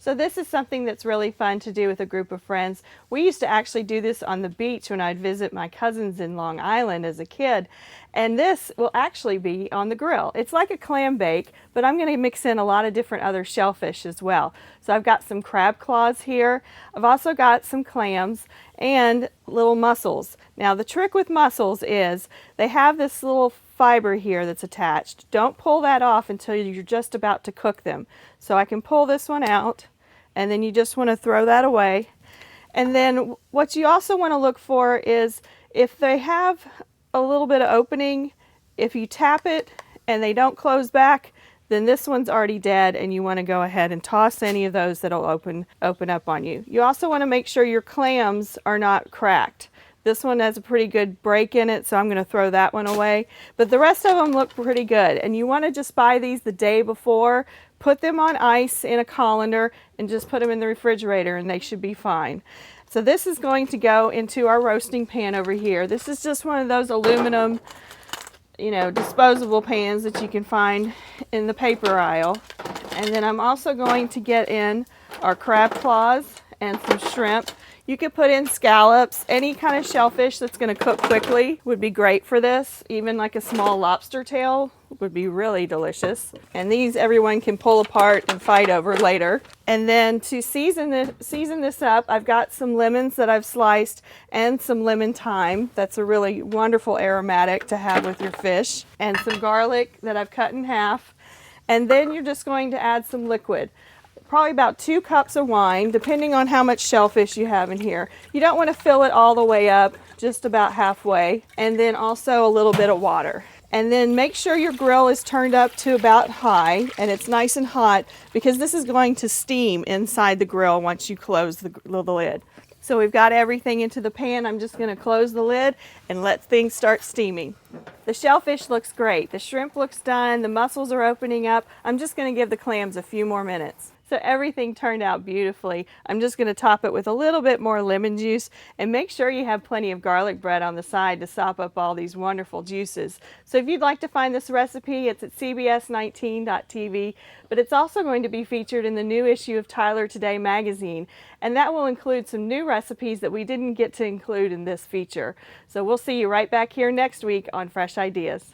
So this is something that's really fun to do with a group of friends. We used to actually do this on the beach when I'd visit my cousins in Long Island as a kid. And this will actually be on the grill. It's like a clam bake, but I'm going to mix in a lot of different other shellfish as well. So I've got some crab claws here. I've also got some clams and little mussels. Now the trick with mussels is they have this little fiber here that's attached. Don't pull that off until you're just about to cook them. So I can pull this one out, and then you just want to throw that away. And then what you also want to look for is if they have a little bit of opening, if you tap it and they don't close back, then this one's already dead, and you want to go ahead and toss any of those that'll open up on you. You also want to make sure your clams are not cracked. This one has a pretty good break in it, so I'm going to throw that one away. But the rest of them look pretty good, and you want to just buy these the day before, put them on ice in a colander, and just put them in the refrigerator, and they should be fine. So this is going to go into our roasting pan over here. This is just one of those aluminum, disposable pans that you can find in the paper aisle. And then I'm also going to get in our crab claws and some shrimp. You could put in scallops. Any kind of shellfish that's going to cook quickly would be great for this. Even like a small lobster tail would be really delicious. And these everyone can pull apart and fight over later. And then to season this up, I've got some lemons that I've sliced and some lemon thyme. That's a really wonderful aromatic to have with your fish. And some garlic that I've cut in half. And then you're just going to add some liquid. Probably about 2 cups of wine, depending on how much shellfish you have in here. You don't want to fill it all the way up, just about halfway. And then also a little bit of water. And then make sure your grill is turned up to about high and it's nice and hot, because this is going to steam inside the grill once you close the lid. So we've got everything into the pan. I'm just going to close the lid and let things start steaming. The shellfish looks great. The shrimp looks done. The mussels are opening up. I'm just going to give the clams a few more minutes. So everything turned out beautifully. I'm just going to top it with a little bit more lemon juice, and make sure you have plenty of garlic bread on the side to sop up all these wonderful juices. So if you'd like to find this recipe, it's at cbs19.tv, but it's also going to be featured in the new issue of Tyler Today magazine, and that will include some new recipes that we didn't get to include in this feature. So we'll see you right back here next week on Fresh Ideas.